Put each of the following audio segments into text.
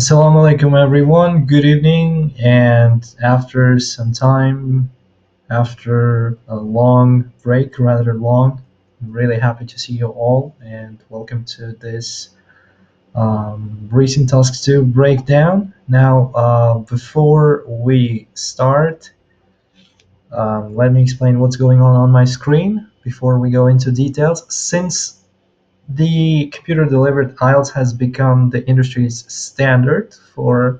Assalamu alaikum, everyone. Good evening. And after some time, after a long break, rather long, I'm really happy to see you all. And welcome to this recent Tasks 2 breakdown. Now, before we start, let me explain what's going on my screen before we go into details. Since the computer delivered IELTS has become the industry's standard for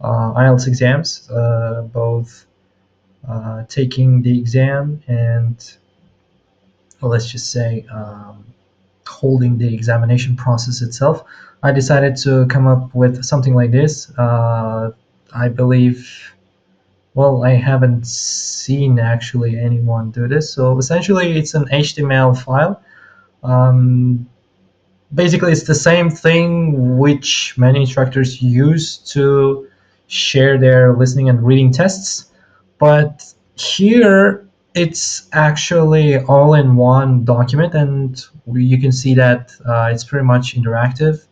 IELTS exams, both taking the exam and, well, let's just say, holding the examination process itself. I decided to come up with something like this. I believe, well, I haven't seen actually anyone do this. So essentially, it's an HTML file. Um, Basically, it's the same thing which many instructors use to share their listening and reading tests, but here it's actually all in one document, and you can see that it's pretty much interactive.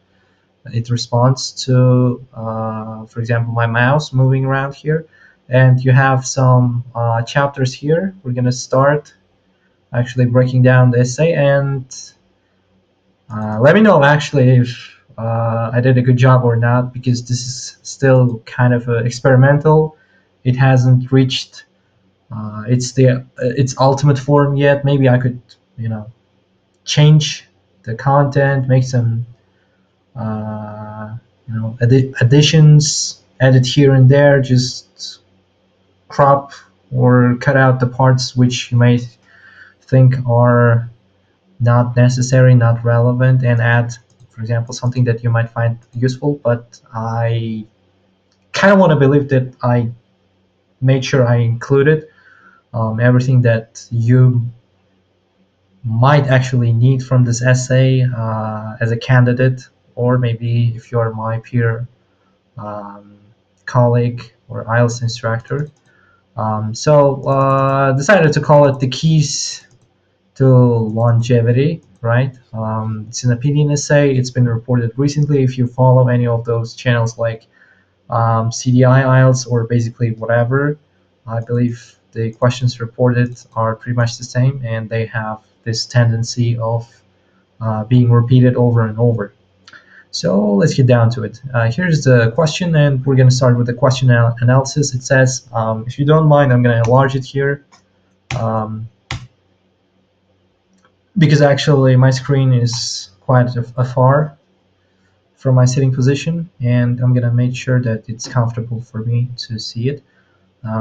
It responds to, for example, my mouse moving around here, and you have some chapters here. We're going to start actually breaking down the essay, and let me know actually if I did a good job or not, because this is still kind of experimental. It hasn't reached its ultimate form yet. Maybe I could, change the content, make some additions, edit here and there, just crop or cut out the parts which you may think are not necessary, not relevant, and add, for example, something that you might find useful. But I kind of want to believe that I made sure I included everything that you might actually need from this essay as a candidate, or maybe if you're my peer, um, colleague, or IELTS instructor. So decided to call it the keys to longevity, right? It's an opinion essay. It's been reported recently. If you follow any of those channels like CDI IELTS or basically whatever, I believe the questions reported are pretty much the same, and they have this tendency of being repeated over and over. So let's get down to it. Here's the question, and we're going to start with the question analysis. It says, if you don't mind, I'm going to enlarge it here. Because actually my screen is quite afar from my sitting position, and I'm gonna make sure that it's comfortable for me to see it.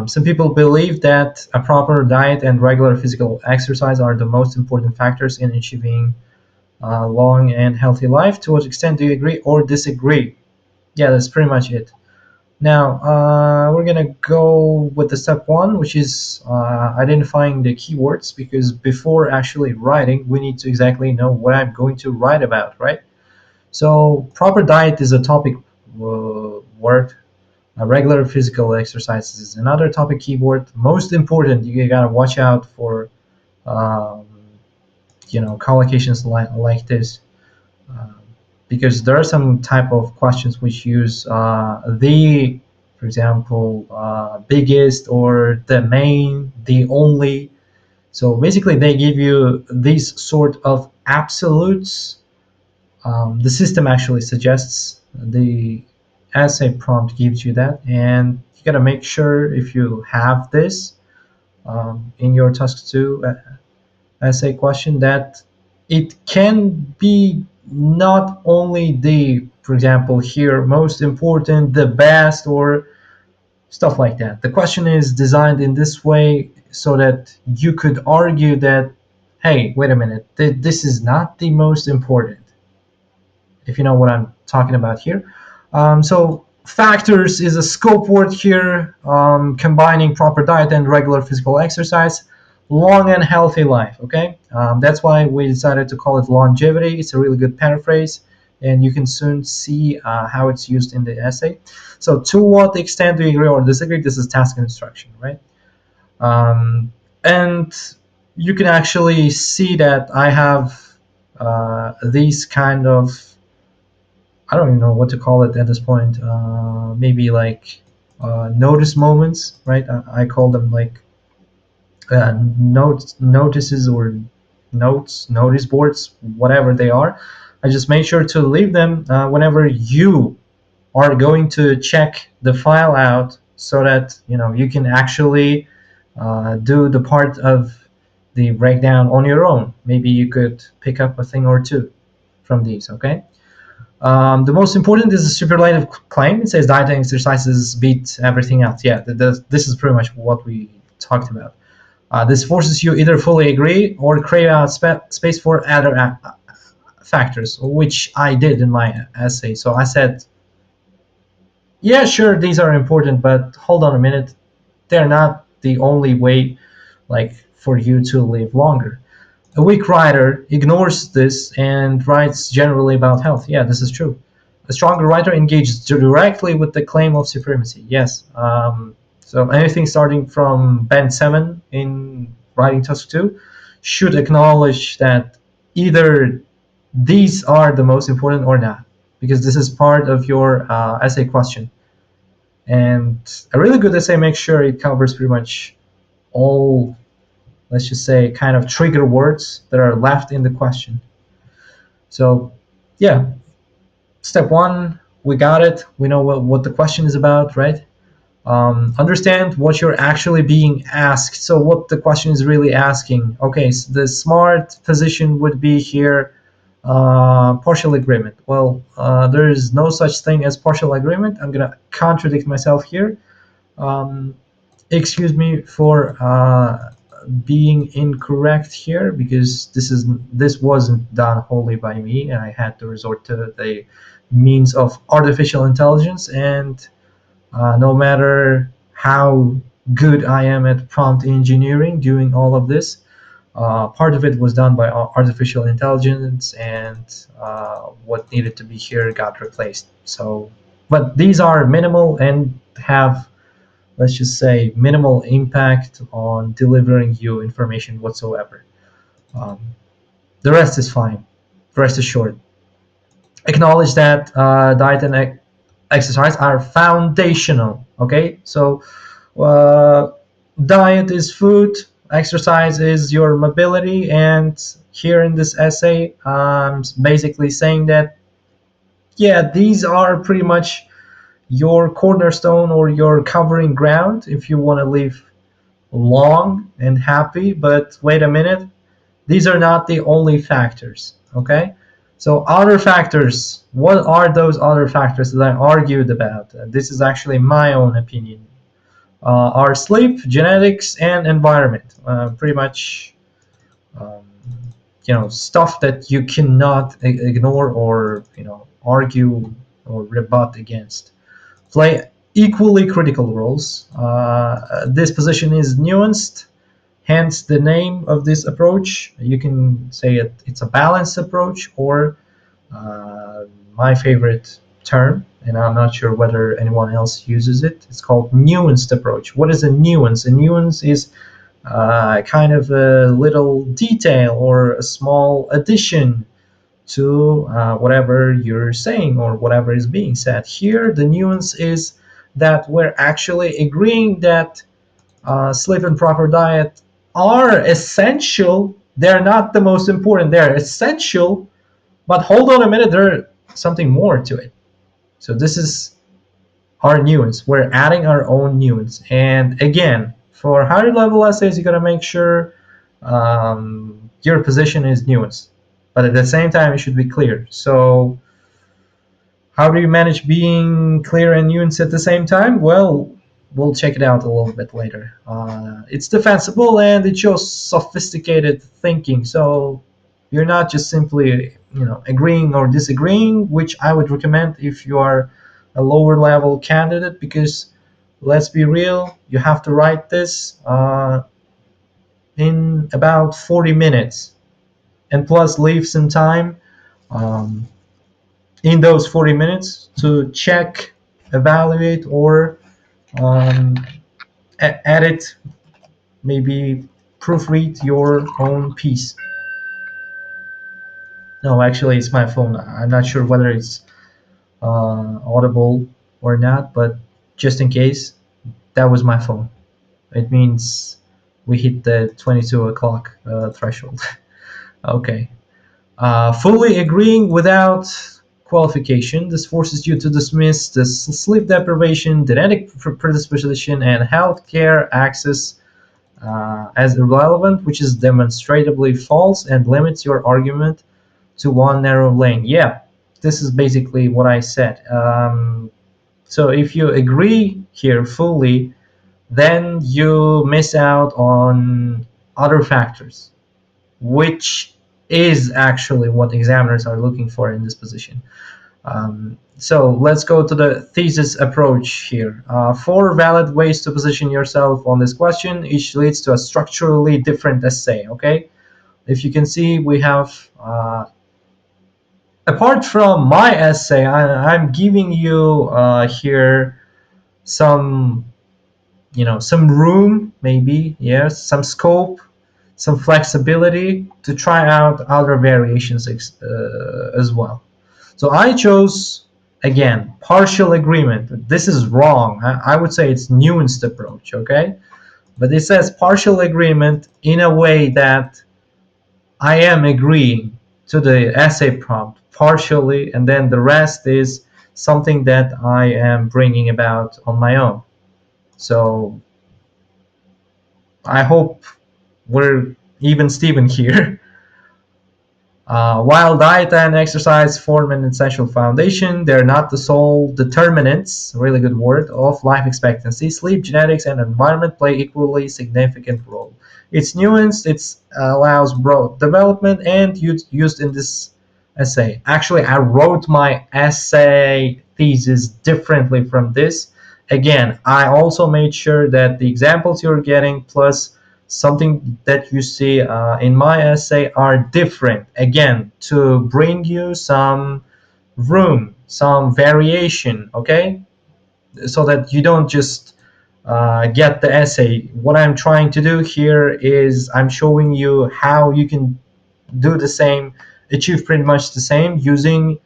Some people believe that a proper diet and regular physical exercise are the most important factors in achieving a long and healthy life. To what extent do you agree or disagree? Yeah, that's pretty much it. Now, we're gonna go with the step one, which is identifying the keywords, because before actually writing, we need to exactly know what I'm going to write about, right? So, proper diet is a topic word. Regular physical exercise is another topic keyword. Most important, you gotta watch out for, um, collocations like this, uh, because there are some type of questions which use the, for example, biggest, or the main, the only. So basically, they give you these sort of absolutes. The system actually suggests the essay prompt gives you that, and you gotta make sure if you have this in your task 2 essay question, that it can be not only the, for example, here, most important, the best, or stuff like that. The question is designed in this way so that you could argue that, hey, wait a minute, this is not the most important, if you know what I'm talking about here. So factors is a scope word here, combining proper diet and regular physical exercise, long and healthy life. Okay, that's why we decided to call it longevity. It's a really good paraphrase, and you can soon see how it's used in the essay. So to what extent do you agree or disagree? This is task instruction, right? And you can actually see that I have these kind of I don't even know what to call it at this point. Maybe like notice moments, right? I call them like notices or notice boards, whatever they are. I just make sure to leave them whenever you are going to check the file out, so that you can actually do the part of the breakdown on your own. Maybe you could pick up a thing or two from these. Okay. The most important is the superlative claim. It says dieting exercises beat everything else. Yeah, this is pretty much what we talked about. This forces you either fully agree or crave out space for other factors, which I did in my essay. So I said, yeah, sure, these are important, but hold on a minute. They're not the only way, like, for you to live longer. A weak writer ignores this and writes generally about health. Yeah, this is true. A stronger writer engages directly with the claim of supremacy. Yes. So anything starting from band 7 in writing task 2 should acknowledge that either these are the most important or not, because this is part of your essay question. And a really good essay makes sure it covers pretty much all, let's just say, kind of trigger words that are left in the question. So, yeah, step one, we got it. We know what the question is about, right? Understand what you're actually being asked. So, what the question is really asking. Okay, so the smart position would be here partial agreement. Well, there is no such thing as partial agreement. I'm going to contradict myself here. Um, Excuse me for being incorrect here, because this wasn't done wholly by me, and I had to resort to the means of artificial intelligence. And no matter how good I am at prompt engineering doing all of this, part of it was done by artificial intelligence, and what needed to be here got replaced. So, but these are minimal and have, let's just say, minimal impact on delivering you information whatsoever. Um, the rest is fine. Rest assured. Acknowledge that diet and exercise are foundational. Okay, so uh, diet is food, exercise is your mobility, and here in this essay, I'm basically saying that, yeah, these are pretty much your cornerstone or your covering ground if you want to live long and happy. But wait a minute, these are not the only factors. Okay, so other factors, what are those other factors that I argued about? This is actually my own opinion. Are sleep, genetics, and environment. Pretty much um, stuff that you cannot ignore or argue or rebut against. Play equally critical roles. This position is nuanced, hence the name of this approach. You can say it's a balanced approach, or my favorite term, and I'm not sure whether anyone else uses it. It's called nuanced approach. What is a nuance? A nuance is kind of a little detail or a small addition to whatever you're saying or whatever is being said. Here, the nuance is that we're actually agreeing that sleep and proper diet are essential. They're not the most important. They're essential, but hold on a minute, there's something more to it. So this is our nuance. We're adding our own nuance. And again, for higher level essays, you got to make sure your position is nuanced, but at the same time, it should be clear. So how do you manage being clear and nuanced at the same time? Well, we'll check it out a little bit later. It's defensible and it shows sophisticated thinking. So you're not just simply, agreeing or disagreeing, which I would recommend if you are a lower level candidate, because let's be real, you have to write this in about 40 minutes, and plus leave some time um, in those 40 minutes to check, evaluate, or um, edit, maybe proofread your own piece. No, actually, it's my phone. I'm not sure whether it's audible or not, but just in case, that was my phone. It means we hit the 22 o'clock threshold. Okay. Fully agreeing without qualification. This forces you to dismiss the sleep deprivation, genetic predisposition, and healthcare access as irrelevant, which is demonstrably false and limits your argument to one narrow lane. Yeah, this is basically what I said. So if you agree here fully, then you miss out on other factors, which is actually what examiners are looking for in this position. So let's go to the thesis approach here. Four valid ways to position yourself on this question. Each leads to a structurally different essay. Okay, if you can see, we have apart from my essay, I'm giving you here some, some room, maybe, yes, some scope, some flexibility to try out other variations as well. So I chose, again, partial agreement. This is wrong. I would say it's nuanced approach, okay? But it says partial agreement in a way that I am agreeing to the essay prompt partially, and then the rest is something that I am bringing about on my own. So I hope we're even Steven here. While diet and exercise form an essential foundation, they're not the sole determinants, really good word, of life expectancy. Sleep, genetics, and environment play equally significant role. It's nuanced, it allows broad development, and used in this essay. Actually, I wrote my essay thesis differently from this. Again, I also made sure that the examples you're getting plus something that you see in my essay are different, again, to bring you some room, some variation, okay, so that you don't just get the essay. What I'm trying to do here is I'm showing you how you can do the same, achieve pretty much the same using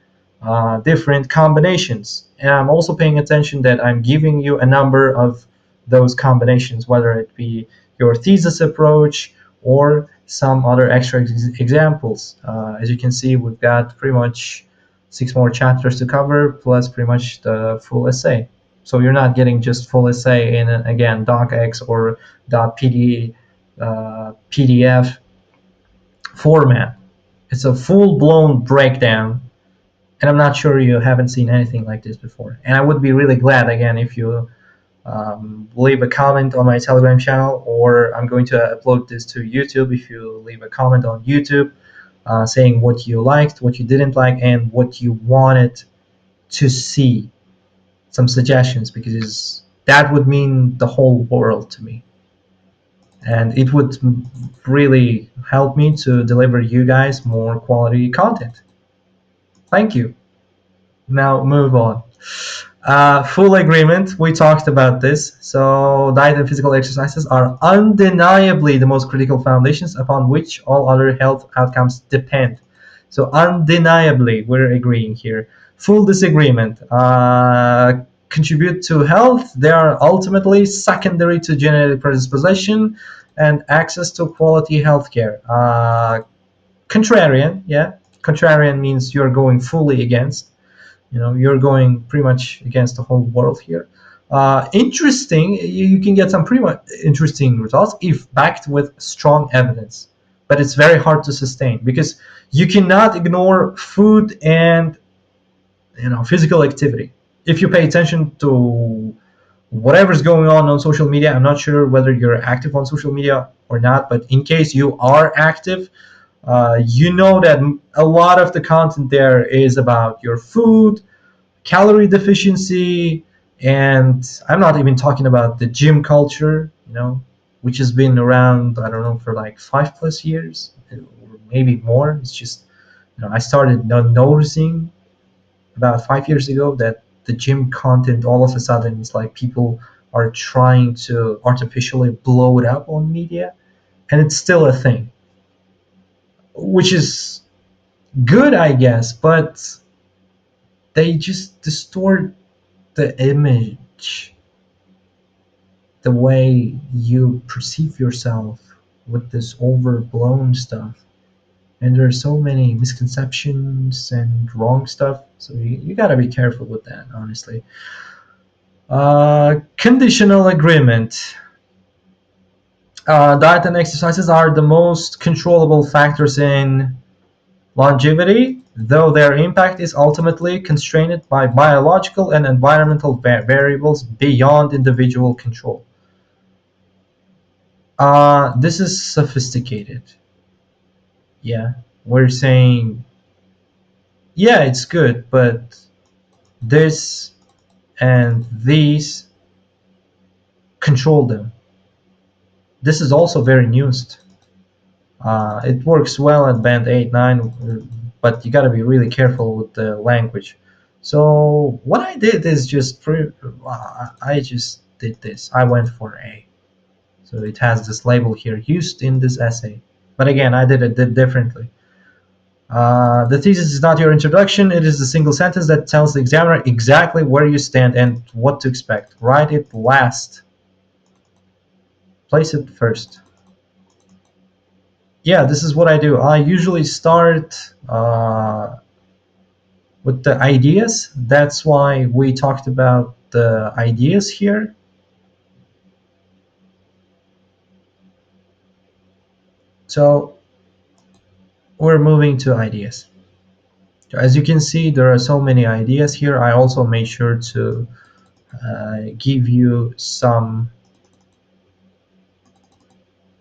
different combinations. And I'm also paying attention that I'm giving you a number of those combinations, whether it be your thesis approach or some other extra examples. As you can see, we've got pretty much 6 more chapters to cover, plus pretty much the full essay. So you're not getting just full essay in, again, docx or PDF format. It's a full-blown breakdown, and I'm not sure you haven't seen anything like this before. And I would be really glad, again, if you leave a comment on my Telegram channel, or I'm going to upload this to YouTube. If you leave a comment on YouTube saying what you liked, what you didn't like, and what you wanted to see, some suggestions, because that would mean the whole world to me. And it would really help me to deliver you guys more quality content. Thank you. Now move on. Full agreement. We talked about this. So diet and physical exercises are undeniably the most critical foundations upon which all other health outcomes depend. So undeniably, we're agreeing here. Full disagreement. Contribute to health. They are ultimately secondary to genetic predisposition and access to quality healthcare. Contrarian, yeah. Contrarian means you're going fully against. You're going pretty much against the whole world here. Interesting, you can get some pretty much interesting results if backed with strong evidence, but it's very hard to sustain because you cannot ignore food and physical activity. If you pay attention to whatever's going on social media, I'm not sure whether you're active on social media or not, but in case you are active, you know that a lot of the content there is about your food, calorie deficiency, and I'm not even talking about the gym culture, which has been around, I don't know, for like 5+ years, or maybe more. It's just, I started noticing about 5 years ago that the gym content all of a sudden is like people are trying to artificially blow it up on media, and it's still a thing, which is good, I guess, but they just distort the image, the way you perceive yourself with this overblown stuff. And there are so many misconceptions and wrong stuff, so you got to be careful with that, honestly. Conditional agreement. Diet and exercises are the most controllable factors in longevity, though their impact is ultimately constrained by biological and environmental variables beyond individual control. This is sophisticated. Yeah, we're saying, yeah, it's good, but this and these control them. This is also very nuanced. It works well at band 8, 9, but you got to be really careful with the language. So what I did is I just did this. I went for A. So it has this label here, used in this essay. But again, I did differently. The thesis is not your introduction. It is a single sentence that tells the examiner exactly where you stand and what to expect. Write it last. Place it first. Yeah, this is what I do. I usually start with the ideas. That's why we talked about the ideas here. So we're moving to ideas. As you can see, there are so many ideas here. I also made sure to give you some,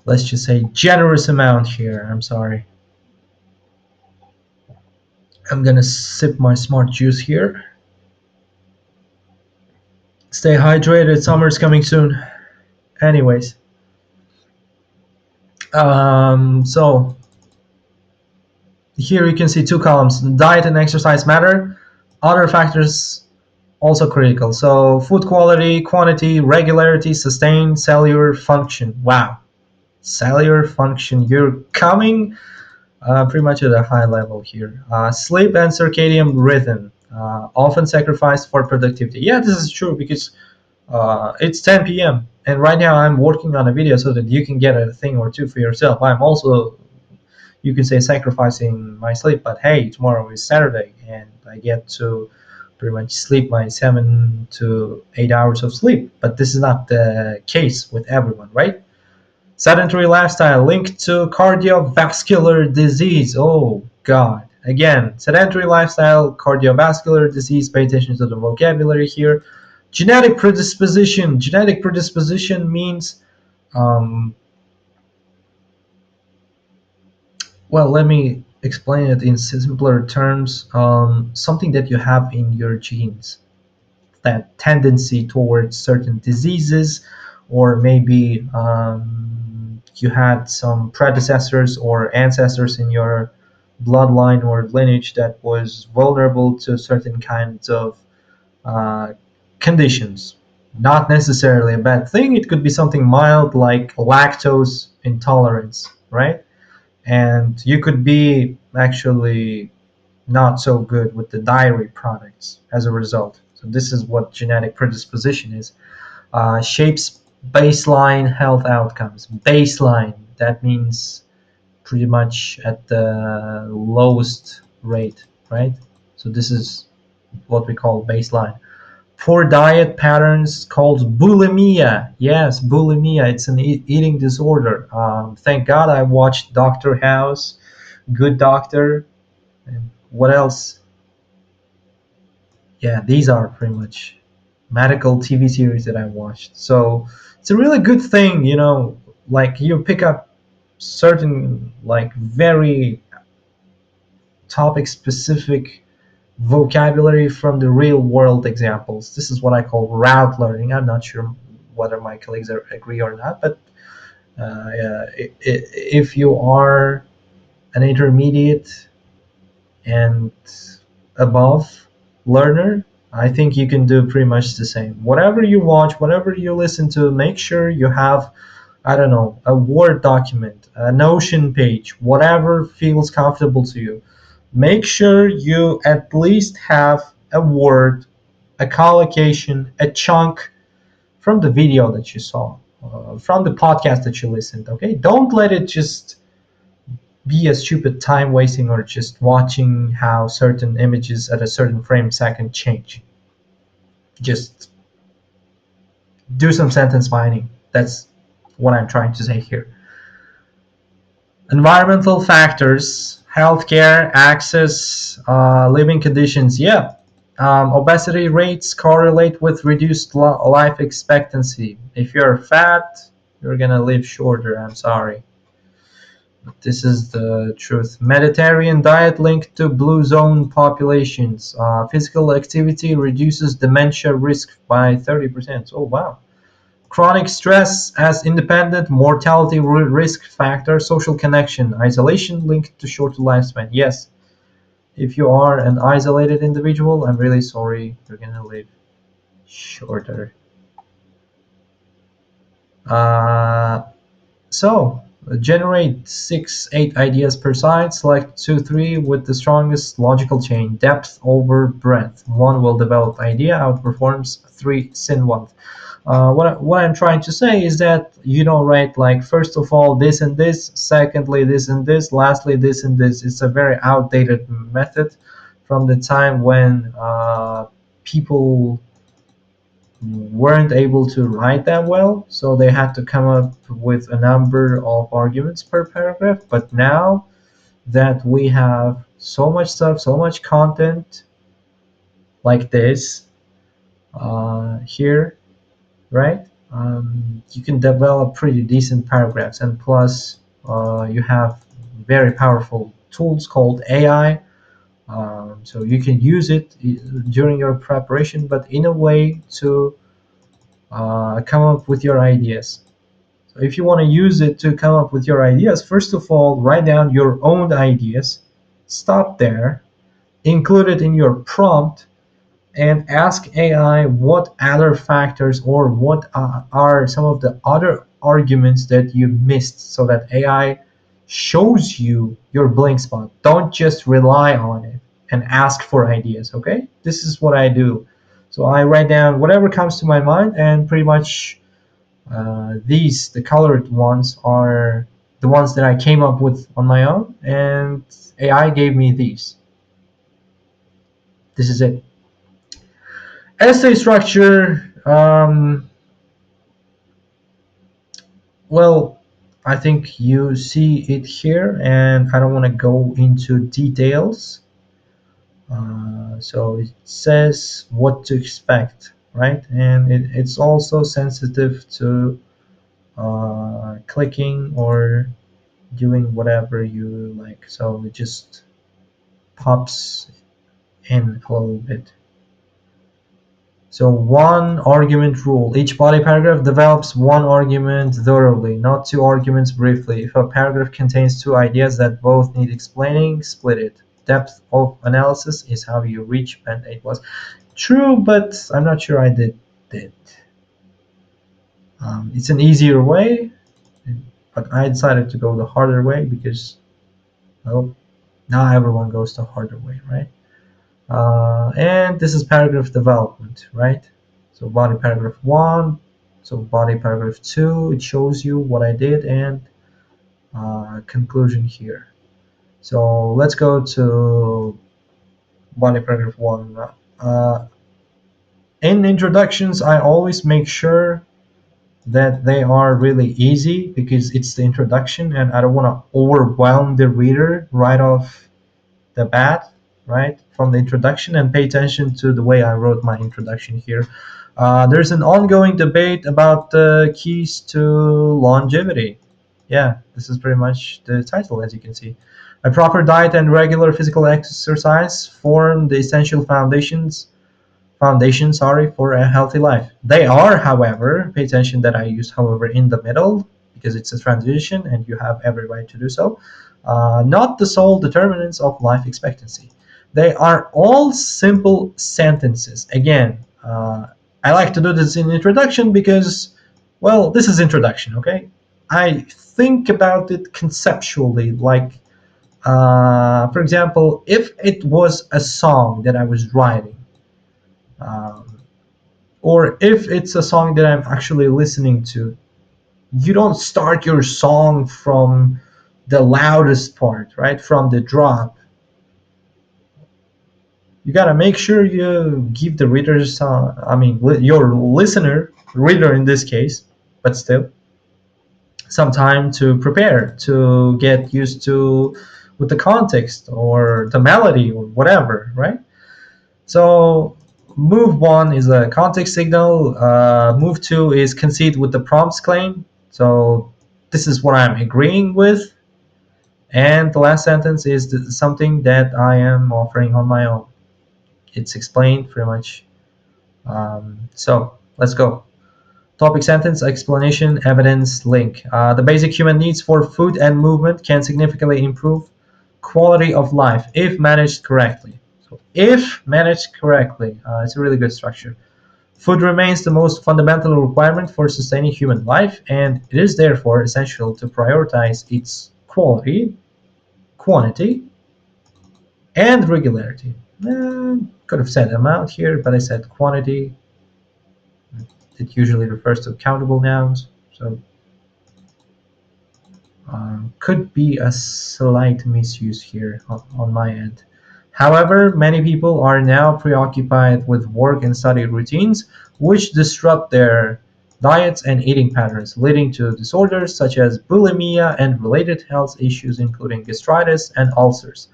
let's just say, generous amount here. I'm sorry. I'm gonna sip my smart juice here. Stay hydrated. Summer's coming soon. Anyways, so here you can see two columns. Diet and exercise matter. Other factors also critical. So food quality, quantity, regularity, sustain, cellular function. Wow, cellular function. You're coming pretty much at a high level here. Sleep and circadian rhythm, often sacrificed for productivity. Yeah, this is true because it's 10 p.m. and right now I'm working on a video so that you can get a thing or two for yourself. I'm also, you can say, sacrificing my sleep, but hey, tomorrow is Saturday and I get to pretty much sleep my 7 to 8 hours of sleep. But this is not the case with everyone, right? Sedentary lifestyle linked to cardiovascular disease. Oh God. Again, sedentary lifestyle, cardiovascular disease. Pay attention to the vocabulary here. Genetic predisposition. Genetic predisposition means, um, well, let me explain it in simpler terms. Something that you have in your genes, that tendency towards certain diseases, or maybe you had some predecessors or ancestors in your bloodline or lineage that was vulnerable to certain kinds of uh, conditions. Not necessarily a bad thing. It could be something mild like lactose intolerance, right? And you could be actually not so good with the dairy products as a result. So this is what genetic predisposition is. Shapes baseline health outcomes. Baseline, that means pretty much at the lowest rate, right? So this is what we call baseline. Poor diet patterns called bulimia. Yes, bulimia. It's an eating disorder. Thank God I watched Doctor House, Good Doctor, and what else? Yeah, these are pretty much medical TV series that I watched. So it's a really good thing, like you pick up certain like very topic specific vocabulary from the real world examples. This is what I call route learning. I'm not sure whether my colleagues agree or not, but if you are an intermediate and above learner, I think you can do pretty much the same. Whatever you watch, whatever you listen to, make sure you have, I don't know, a Word document, a Notion page, whatever feels comfortable to you. Make sure you at least have a word, a collocation, a chunk from the video that you saw, from the podcast that you listened. Okay, don't let it just be a stupid time wasting or just watching how certain images at a certain frame second change. Just do some sentence mining. That's what I'm trying to say here. Environmental factors, healthcare, access, living conditions. Yeah, obesity rates correlate with reduced life expectancy. If you're fat, you're gonna live shorter. I'm sorry. This is the truth. Mediterranean diet linked to blue zone populations. Physical activity reduces dementia risk by 30%. Oh, wow. Chronic stress as independent mortality risk factor. Social connection. Isolation linked to shorter lifespan. Yes, if you are an isolated individual, I'm really sorry. You're going to live shorter. Uh, So, generate 6, 8 ideas per side, select 2, 3 with the strongest logical chain, depth over breadth. One well developed idea outperforms 3 sin one. What I'm trying to say is that you don't write like, first of all, this and this, secondly, this and this, lastly, this and this. It's a very outdated method from the time when people weren't able to write that well, so they had to come up with a number of arguments per paragraph. But now that we have so much stuff, so much content like this here, right? You can develop pretty decent paragraphs, and plus, you have very powerful tools called AI. So you can use it during your preparation, but in a way to come up with your ideas. So if you want to use it to come up with your ideas, first of all, write down your own ideas, stop there, include it in your prompt, and ask AI what other factors or what are some of the other arguments that you missed, so that AI shows you your blank spot. Don't just rely on it and ask for ideas, okay? This is what I do. So I write down whatever comes to my mind, and pretty much these, the colored ones, are the ones that I came up with on my own, and AI gave me these. This is it. Essay structure. Well, I think you see it here, and I don't want to go into details. So it says what to expect, right? And it's also sensitive to clicking or doing whatever you like. So it just pops in a little bit. So one argument rule. Each body paragraph develops one argument thoroughly, not two arguments briefly. If a paragraph contains two ideas that both need explaining, split it. Depth of analysis is how you reach band 8 plus. True, but I'm not sure I did it. It's an easier way, but I decided to go the harder way because, well, not everyone goes the harder way, right? And this is paragraph development, right? So body paragraph 1, so body paragraph 2, it shows you what I did, and conclusion here. So let's go to body paragraph 1. In introductions, I always make sure that they are really easy because it's the introduction and I don't want to overwhelm the reader right off the bat, right from the introduction, and pay attention to the way I wrote my introduction here. There's an ongoing debate about the keys to longevity. Yeah, this is pretty much the title, as you can see. A proper diet and regular physical exercise form the essential foundation, sorry, for a healthy life. They are, however, pay attention that I use however in the middle because it's a transition and you have every right to do so, not the sole determinants of life expectancy. They are all simple sentences. Again, I like to do this in introduction because, well, this is introduction, okay? I think about it conceptually, like, for example, if it was a song that I was writing, Um, or if it's a song that I'm actually listening to, you don't start your song from the loudest part, right? From the drop. You gotta make sure you give the readers, your listener, reader in this case, but still, some time to prepare, to get used to with the context or the melody or whatever, right? So move one is a context signal. Move two is concede with the prompts claim. So this is what I'm agreeing with. And the last sentence is something that I am offering on my own. It's explained pretty much. So let's go. Topic sentence, explanation, evidence, link. The basic human needs for food and movement can significantly improve quality of life if managed correctly. So, if managed correctly, it's a really good structure. Food remains the most fundamental requirement for sustaining human life, and it is therefore essential to prioritize its quality, quantity, and regularity. Could have said amount here, but I said quantity. It usually refers to countable nouns, so could be a slight misuse here on my end. However, many people are now preoccupied with work and study routines, which disrupt their diets and eating patterns, leading to disorders such as bulimia and related health issues, including gastritis and ulcers.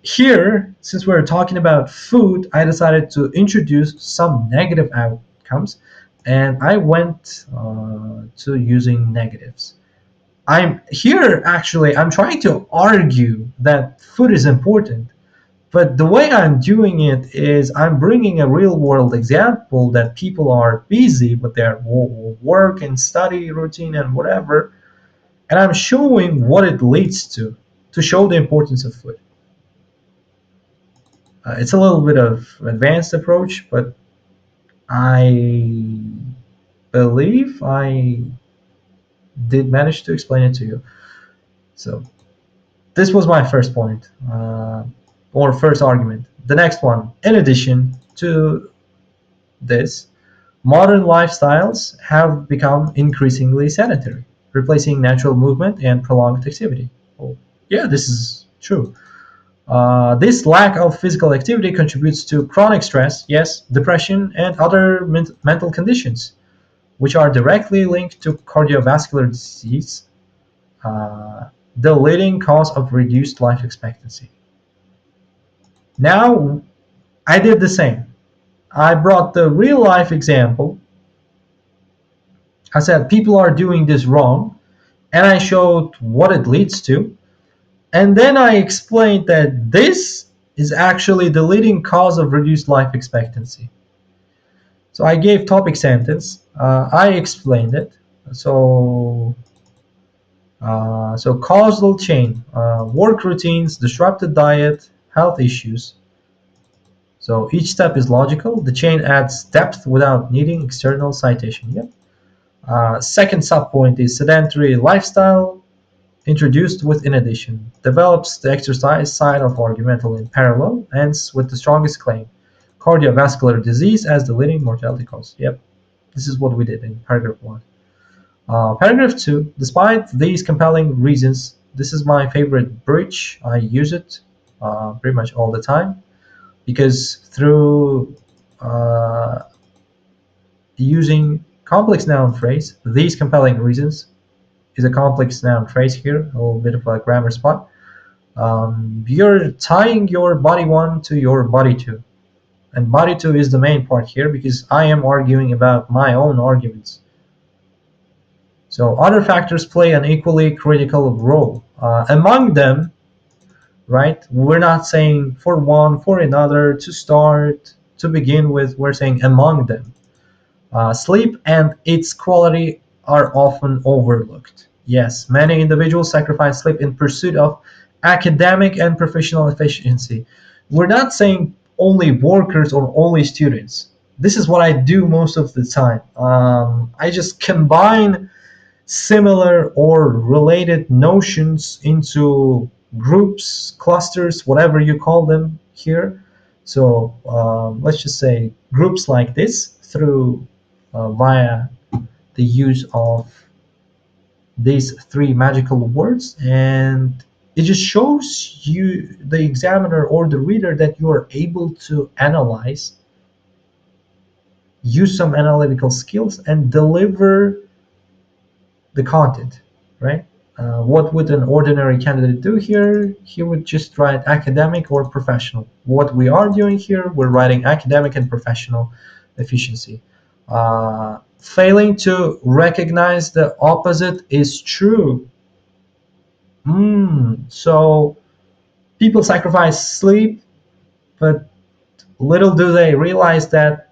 Here, since we're talking about food, I decided to introduce some negative outcomes, and I went to using negatives. I'm here actually, I'm trying to argue that food is important, but the way I'm doing it is I'm bringing a real world example that people are busy with their work and study routine and whatever, and I'm showing what it leads to show the importance of food. It's a little bit of advanced approach, but I believe I did manage to explain it to you. So this was my first point, or first argument. The next one, in addition to this, modern lifestyles have become increasingly sedentary, replacing natural movement and prolonged activity. Oh, yeah, this is true. This lack of physical activity contributes to chronic stress, yes, depression, and other mental conditions, which are directly linked to cardiovascular disease, uh, the leading cause of reduced life expectancy. Now, I did the same. I brought the real life example. I said people are doing this wrong, and I showed what it leads to. And then I explained that this is actually the leading cause of reduced life expectancy. So I gave topic sentence. I explained it. So, so causal chain, work routines, disrupted diet, health issues. So each step is logical. The chain adds depth without needing external citation. Yep. Second subpoint is sedentary lifestyle introduced with in addition. Develops the exercise side of argumental in parallel, ends with the strongest claim. Cardiovascular disease as the leading mortality cause. Yep. This is what we did in paragraph 1. Paragraph 2. Despite these compelling reasons, this is my favorite bridge. I use it pretty much all the time because through using complex noun phrase, these compelling reasons is a complex noun phrase here, a little bit of a grammar spot. You're tying your body one to your body two. And body two is the main part here because I am arguing about my own arguments. So other factors play an equally critical role. Among them, right, we're not saying for one, for another, to start, to begin with, we're saying among them. Sleep and its quality are often overlooked. Yes, many individuals sacrifice sleep in pursuit of academic and professional efficiency. We're not saying only workers or only students. This is what I do most of the time. I just combine similar or related notions into groups, clusters, whatever you call them here, So let's just say groups like this through via the use of these three magical words, and it just shows you, the examiner or the reader, that you are able to analyze, use some analytical skills, and deliver the content, right? What would an ordinary candidate do here? He would just write academic or professional. What we are doing here, we're writing academic and professional efficiency. Failing to recognize the opposite is true. So people sacrifice sleep, but little do they realize that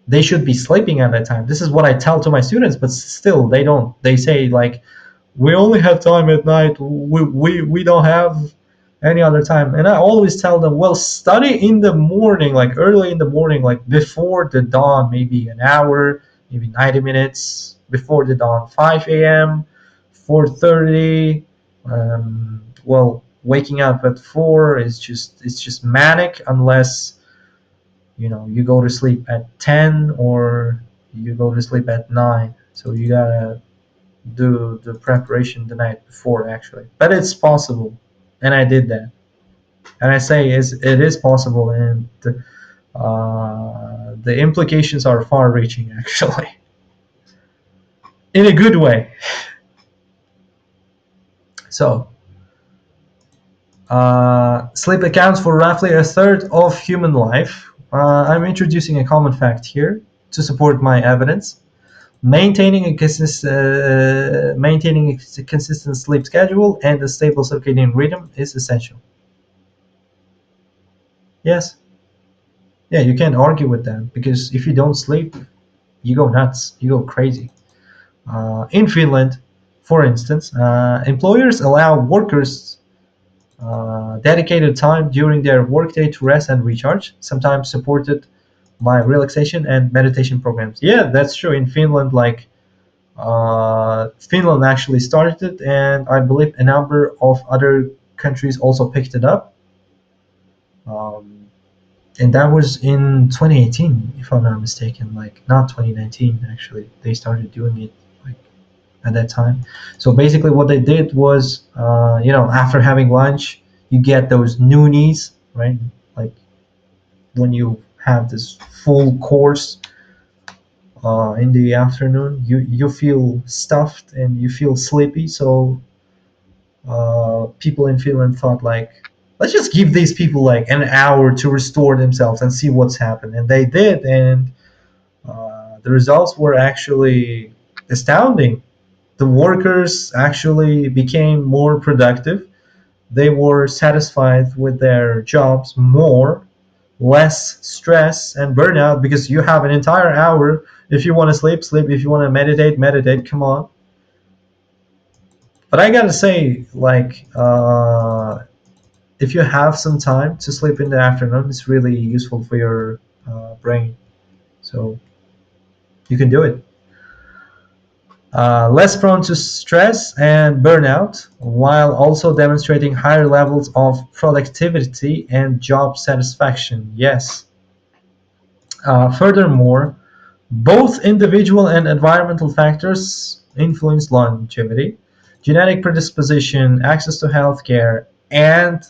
they should be sleeping at that time. This is what I tell to my students, but still they don't. They say like, we only have time at night. We don't have any other time. And I always tell them, well, study in the morning, like early in the morning, like before the dawn, maybe an hour, maybe 90 minutes before the dawn, 5 a.m., 4:30. Well, waking up at 4 is just, it's just manic, unless you go to sleep at 10 or you go to sleep at 9. So you gotta do the preparation the night before, actually. But it's possible, and I did that. And I say it is possible, and the implications are far-reaching, actually, in a good way. So sleep accounts for roughly a third of human life. I'm introducing a common fact here to support my evidence. Maintaining a consistent sleep schedule and a stable circadian rhythm is essential. Yes, yeah, you can't argue with that, because if you don't sleep, you go nuts, you go crazy. In Finland, for instance, employers allow workers dedicated time during their workday to rest and recharge, sometimes supported by relaxation and meditation programs. Yeah, that's true. In Finland, like Finland actually started it, and I believe a number of other countries also picked it up. Um, and that was in 2018, if I'm not mistaken. Like, not 2019, actually. They started doing it like at that time. So basically, what they did was, after having lunch, you get those noonies, right? Like when you have this full course in the afternoon, you feel stuffed and you feel sleepy. So people in Finland thought like, let's just give these people like an hour to restore themselves and see what's happened, and they did, and the results were actually astounding. The workers actually became more productive. They were satisfied with their jobs more, less stress and burnout, because you have an entire hour. If you want to sleep, sleep. If you want to meditate, meditate. Come on. But I gotta say, like, if you have some time to sleep in the afternoon, it's really useful for your brain. So you can do it. Less prone to stress and burnout, while also demonstrating higher levels of productivity and job satisfaction. Yes. Furthermore, both individual and environmental factors influence longevity. Genetic predisposition, access to healthcare, and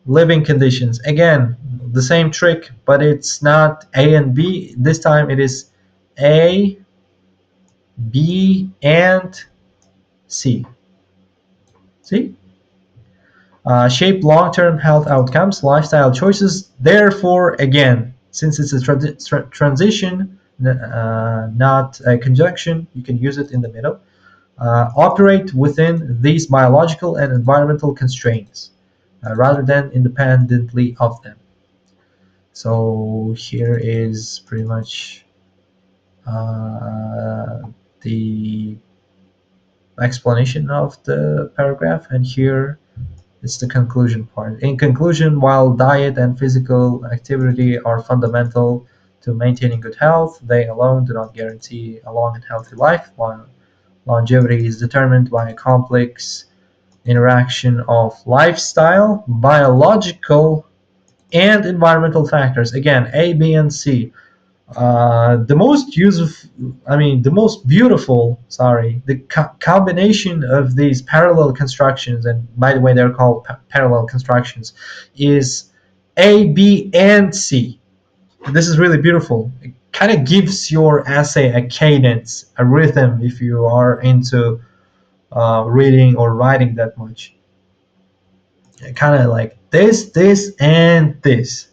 living conditions. Again, the same trick, but it's not A and B. This time it is A, B, and C. See? Shape long-term health outcomes, lifestyle choices. Therefore, again, since it's a transition, not a conjunction, you can use it in the middle. Operate within these biological and environmental constraints, rather than independently of them. So here is pretty much uh, the explanation of the paragraph, and here it's the conclusion part. In conclusion, while diet and physical activity are fundamental to maintaining good health, they alone do not guarantee a long and healthy life. While longevity is determined by a complex interaction of lifestyle, biological and environmental factors. Again, A, B, and C. The most useful, I mean, the most beautiful, sorry, the combination of these parallel constructions, and by the way, they're called parallel constructions, is A, B, and C. This is really beautiful. It kind of gives your essay a cadence, a rhythm, if you are into reading or writing that much. Kind of like this, and this.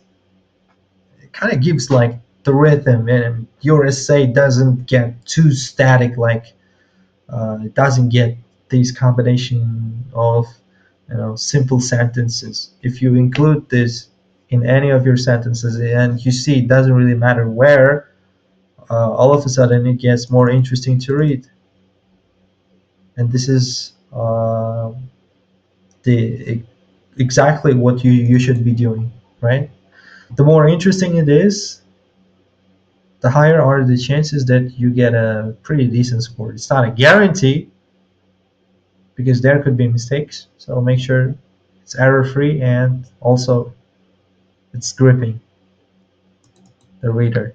It kind of gives like the rhythm, and your essay doesn't get too static. Like it doesn't get these combination of simple sentences. If you include this in any of your sentences, and you see, it doesn't really matter where. All of a sudden, it gets more interesting to read, and this is the exactly what you should be doing, right? The more interesting it is, the higher are the chances that you get a pretty decent score. It's not a guarantee because there could be mistakes. So make sure it's error free, and also it's gripping the reader.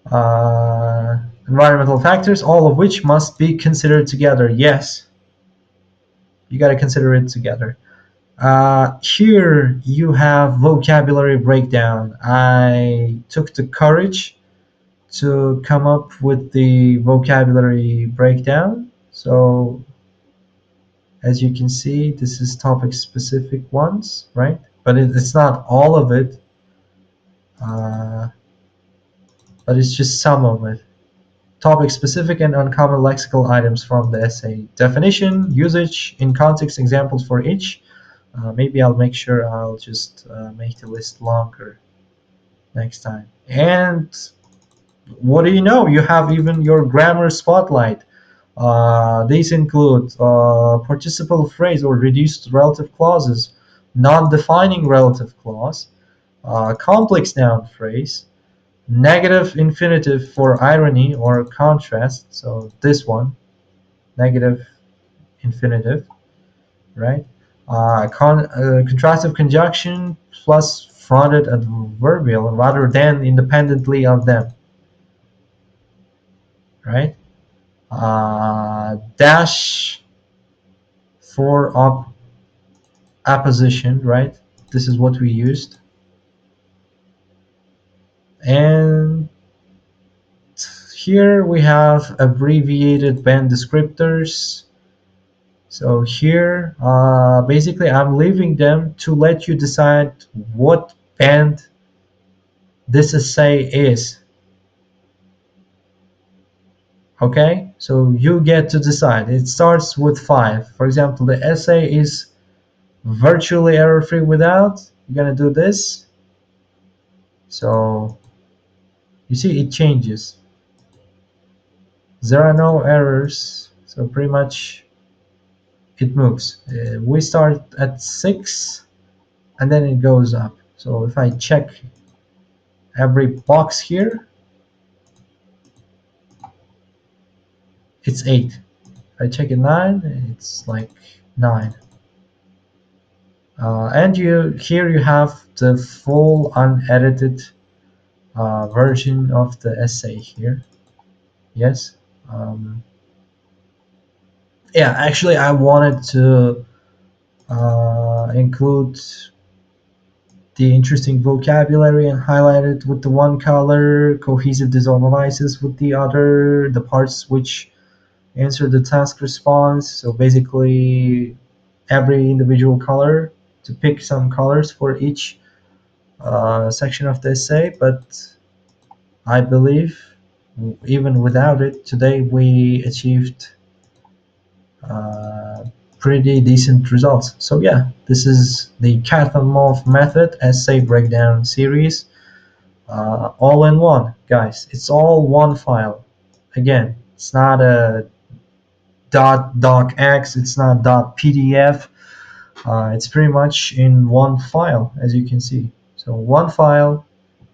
Uh, Environmental factors, all of which must be considered together. Yes, you got to consider it together. Here you have vocabulary breakdown. I took the courage to come up with the vocabulary breakdown. So as you can see, this is topic specific ones, right? But it's not all of it, uh, but it's just some of it. Topic specific and uncommon lexical items from the essay. Definition, usage, in context, examples for each. Maybe I'll make sure I'll just make the list longer next time. And what do you know? You have even your grammar spotlight. These include participle phrase or reduced relative clauses, non-defining relative clause, complex noun phrase, negative infinitive for irony or contrast. So this one, negative infinitive, right? Contrastive conjunction plus fronted adverbial rather than independently of them, right? Dash for apposition, right? This is what we used. And here we have abbreviated band descriptors. So here, basically, I'm leaving them to let you decide what band this essay is. Okay, so you get to decide. It starts with 5. For example, the essay is virtually error-free without. You're gonna do this. So you see, it changes. There are no errors, so pretty much it moves. We start at 6, and then it goes up. So if I check every box here, it's 8. If I check it 9, it's like 9. And here you have the full unedited version of the essay here. Yes. Um, yeah, actually, I wanted to include the interesting vocabulary and highlight it with the one color, cohesive devices with the other, the parts which answer the task response. So basically, every individual color, to pick some colors for each section of the essay. But I believe even without it, today we achieved uh, pretty decent results. So yeah, this is the Khatamov Method essay breakdown series, all in one, guys. It's all one file. Again, it's not a .docx, it's not .pdf. It's pretty much in one file, as you can see. So one file,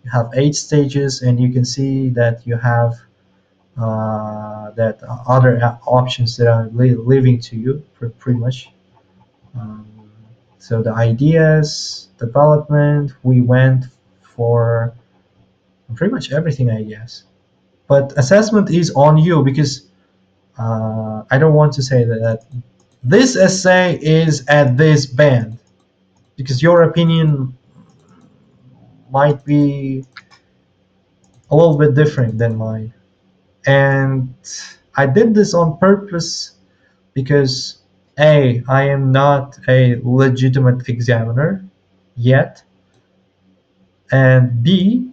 you have 8 stages, and you can see that you have that other options that are leaving to you pretty much. Um, So the ideas, development, we went for pretty much everything, I guess. But assessment is on you because I don't want to say that this essay is at this band because your opinion might be a little bit different than mine. And I did this on purpose because A, I am not a legitimate examiner yet, and B,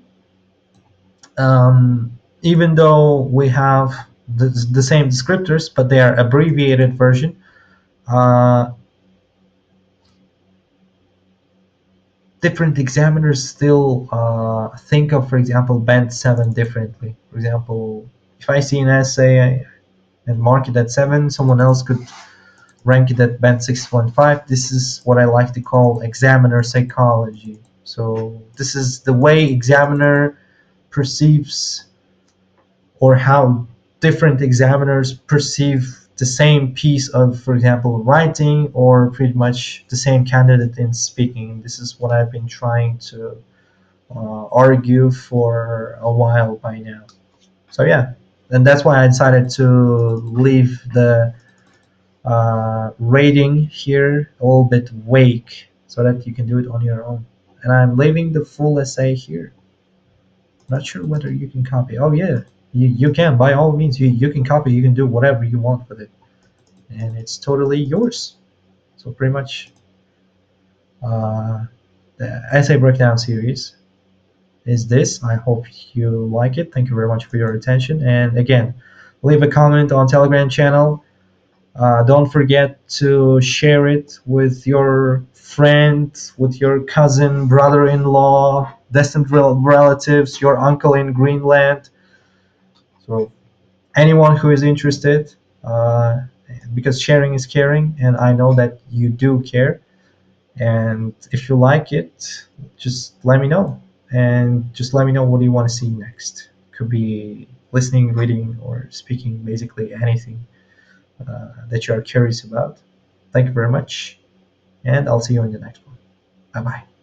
even though we have the same descriptors, but they are abbreviated version, uh, different examiners still think of, for example, band 7 differently. For example, if I see an essay and mark it at 7, someone else could rank it at band 6.5. This is what I like to call examiner psychology. So this is the way examiner perceives, or how different examiners perceive the same piece of, for example, writing, or pretty much the same candidate in speaking. This is what I've been trying to argue for a while by now. So yeah, and that's why I decided to leave the rating here a little bit vague so that you can do it on your own. And I'm leaving the full essay here. Not sure whether you can copy. Oh yeah, you can, by all means. You can copy, you can do whatever you want with it. And it's totally yours. So pretty much uh, the essay breakdown series is this. I hope you like it. Thank you very much for your attention. And again, leave a comment on Telegram channel. Don't forget to share it with your friend, with your cousin, brother-in-law, distant relatives, your uncle in Greenland. So anyone who is interested, uh, because sharing is caring, and I know that you do care. And if you like it, just let me know. And just let me know what you want to see next. Could be listening, reading, or speaking, basically anything that you are curious about. Thank you very much, and I'll see you in the next one. Bye bye.